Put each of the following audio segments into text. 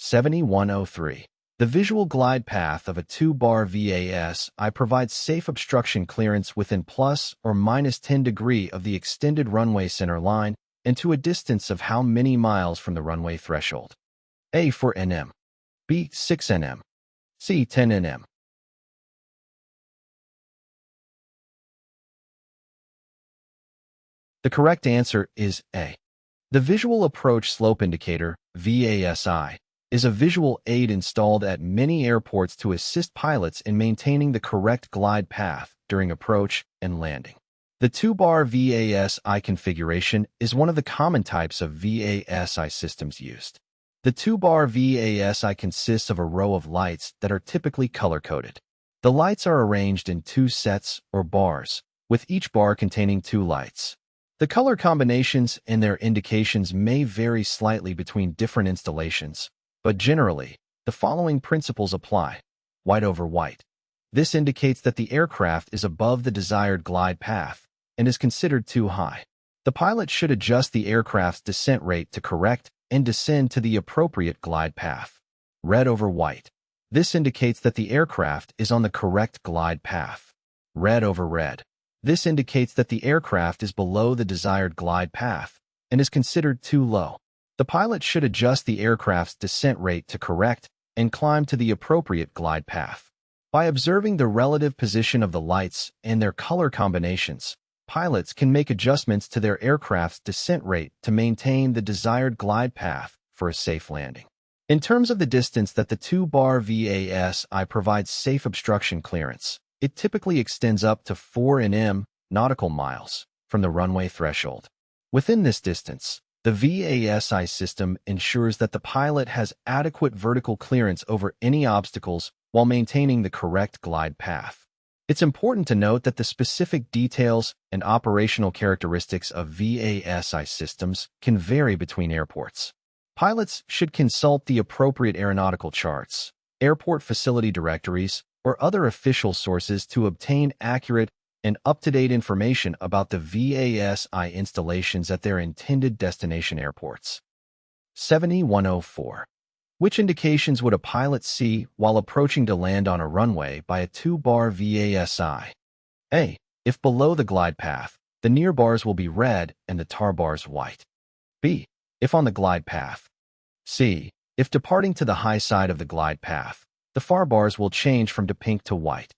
Q7103. The visual glide path of a 2-bar VASI provides safe obstruction clearance within plus or minus 10 degrees of the extended runway center line and to a distance of how many miles from the runway threshold? A. 4 nm. B. 6 nm. C. 10 nm. The correct answer is A. The Visual Approach Slope Indicator, VASI, is a visual aid installed at many airports to assist pilots in maintaining the correct glide path during approach and landing. The 2-bar VASI configuration is one of the common types of VASI systems used. The 2-bar VASI consists of a row of lights that are typically color-coded. The lights are arranged in 2 sets or bars, with each bar containing 2 lights. The color combinations and their indications may vary slightly between different installations, but generally, the following principles apply. White over white. This indicates that the aircraft is above the desired glide path and is considered too high. The pilot should adjust the aircraft's descent rate to correct and descend to the appropriate glide path. Red over white. This indicates that the aircraft is on the correct glide path. Red over red. This indicates that the aircraft is below the desired glide path and is considered too low. The pilot should adjust the aircraft's descent rate to correct and climb to the appropriate glide path. By observing the relative position of the lights and their color combinations, pilots can make adjustments to their aircraft's descent rate to maintain the desired glide path for a safe landing. In terms of the distance that the 2-bar VASI provides safe obstruction clearance, it typically extends up to 4 nm nautical miles from the runway threshold. Within this distance, the VASI system ensures that the pilot has adequate vertical clearance over any obstacles while maintaining the correct glide path. It's important to note that the specific details and operational characteristics of VASI systems can vary between airports. Pilots should consult the appropriate aeronautical charts, airport facility directories, or other official sources to obtain accurate and up-to-date information about the VASI installations at their intended destination airports. Q7104. Which indications would a pilot see while approaching to land on a runway by a 2-bar VASI? A. If below the glide path, the near bars will be red and the tar bars white. B. If on the glide path. C. If departing to the high side of the glide path, the far bars will change from pink to white.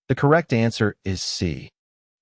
The correct answer is C.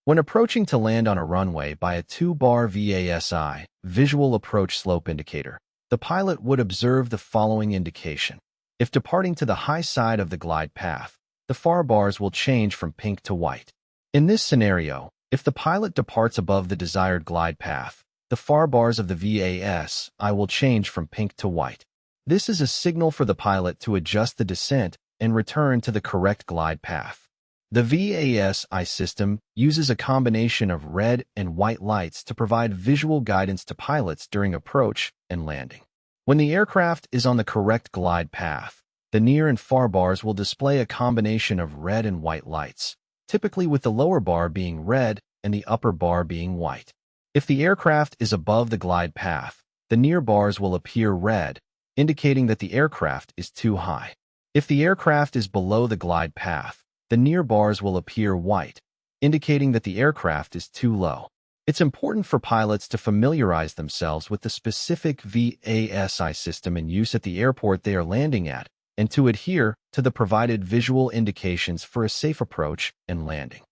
When approaching to land on a runway by a 2-bar VASI, Visual Approach Slope Indicator, the pilot would observe the following indication. If departing to the high side of the glide path, the far bars will change from pink to white. In this scenario, if the pilot departs above the desired glide path, the far bars of the VASI will change from pink to white. This is a signal for the pilot to adjust the descent and return to the correct glide path. The VASI system uses a combination of red and white lights to provide visual guidance to pilots during approach and landing. When the aircraft is on the correct glide path, the near and far bars will display a combination of red and white lights, typically with the lower bar being red and the upper bar being white. If the aircraft is above the glide path, the near bars will appear red, indicating that the aircraft is too high. If the aircraft is below the glide path, the near bars will appear white, indicating that the aircraft is too low. It's important for pilots to familiarize themselves with the specific VASI system in use at the airport they are landing at and to adhere to the provided visual indications for a safe approach and landing.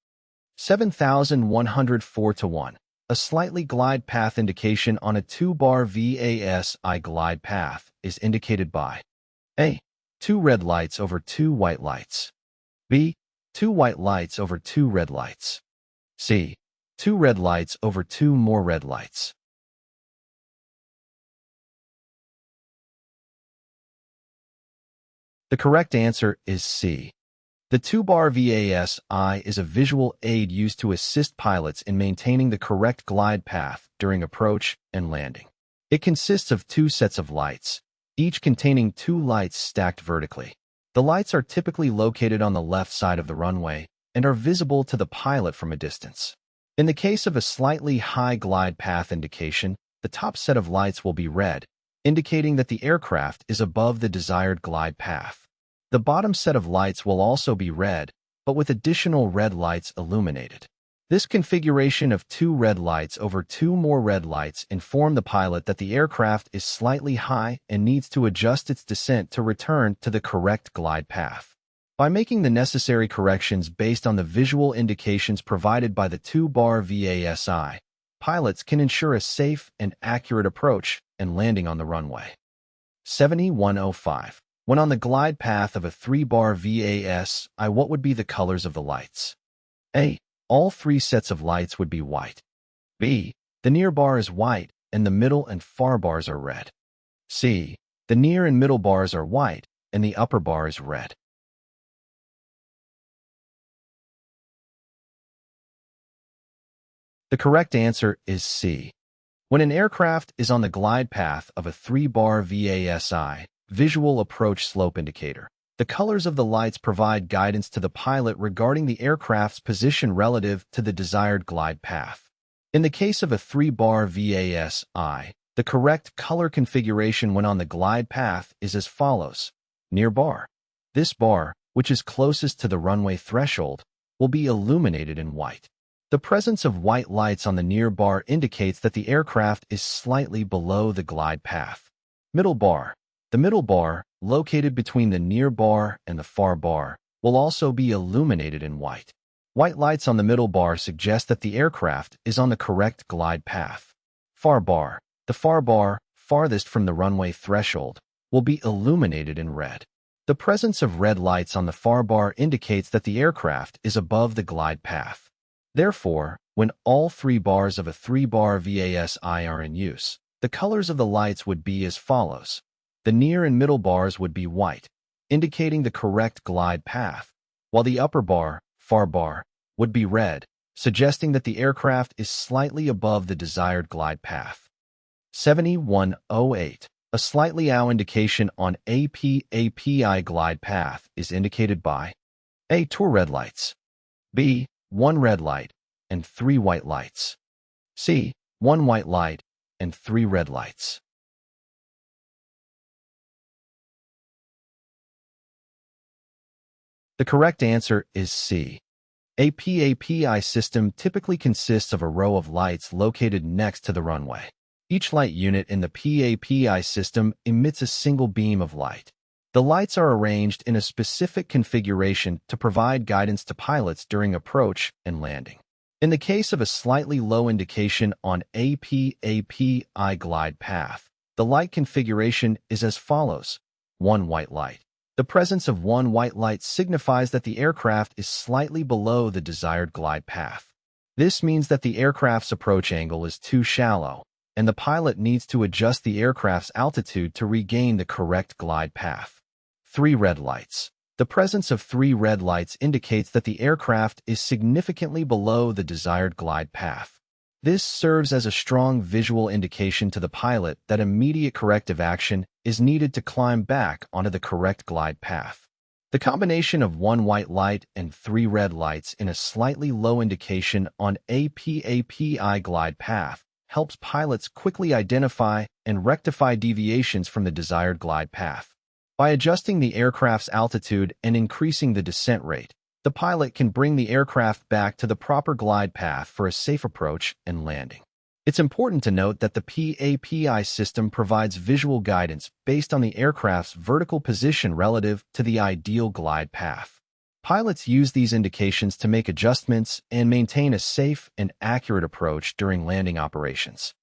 7104-1. A slightly glide path indication on a 2-bar VASI glide path is indicated by A. 2 red lights over 2 white lights. B. 2 white lights over 2 red lights. C. 2 red lights over 2 more red lights. The correct answer is C. The 2-bar VASI is a visual aid used to assist pilots in maintaining the correct glide path during approach and landing. It consists of 2 sets of lights, each containing 2 lights stacked vertically. The lights are typically located on the left side of the runway and are visible to the pilot from a distance. In the case of a slightly high glide path indication, the top set of lights will be red, indicating that the aircraft is above the desired glide path. The bottom set of lights will also be red, but with additional red lights illuminated. This configuration of 2 red lights over 2 more red lights inform the pilot that the aircraft is slightly high and needs to adjust its descent to return to the correct glide path. By making the necessary corrections based on the visual indications provided by the 2-bar VASI, pilots can ensure a safe and accurate approach and landing on the runway. 7105. When on the glide path of a 3-bar VASI, what would be the colors of the lights? A. All 3 sets of lights would be white. B. The near bar is white, and the middle and far bars are red. C. The near and middle bars are white, and the upper bar is red. The correct answer is C. When an aircraft is on the glide path of a 3-bar VASI, visual approach slope indicator, the colors of the lights provide guidance to the pilot regarding the aircraft's position relative to the desired glide path. In the case of a 3-bar VASI, the correct color configuration when on the glide path is as follows. Near bar. This bar, which is closest to the runway threshold, will be illuminated in white. The presence of white lights on the near bar indicates that the aircraft is slightly below the glide path. Middle bar. The middle bar, located between the near bar and the far bar, will also be illuminated in white. White lights on the middle bar suggest that the aircraft is on the correct glide path. Far bar. The far bar, farthest from the runway threshold, will be illuminated in red. The presence of red lights on the far bar indicates that the aircraft is above the glide path. Therefore, when all 3 bars of a 3-bar VASI are in use, the colors of the lights would be as follows. The near and middle bars would be white, indicating the correct glide path, while the upper bar, far bar, would be red, suggesting that the aircraft is slightly above the desired glide path. 7108. A slightly AU indication on PAPI glide path is indicated by A. 2 red lights. B. 1 red light and 3 white lights. C. 1 white light and 3 red lights. The correct answer is C. A PAPI system typically consists of a row of lights located next to the runway. Each light unit in the PAPI system emits a single beam of light. The lights are arranged in a specific configuration to provide guidance to pilots during approach and landing. In the case of a slightly low indication on PAPI glide path, the light configuration is as follows. 1 white light. The presence of 1 white light signifies that the aircraft is slightly below the desired glide path. This means that the aircraft's approach angle is too shallow, and the pilot needs to adjust the aircraft's altitude to regain the correct glide path. 3 red lights. The presence of 3 red lights indicates that the aircraft is significantly below the desired glide path. This serves as a strong visual indication to the pilot that immediate corrective action is needed to climb back onto the correct glide path. The combination of 1 white light and 3 red lights in a slightly low indication on PAPI glide path helps pilots quickly identify and rectify deviations from the desired glide path. By adjusting the aircraft's altitude and increasing the descent rate, the pilot can bring the aircraft back to the proper glide path for a safe approach and landing. It's important to note that the PAPI system provides visual guidance based on the aircraft's vertical position relative to the ideal glide path. Pilots use these indications to make adjustments and maintain a safe and accurate approach during landing operations.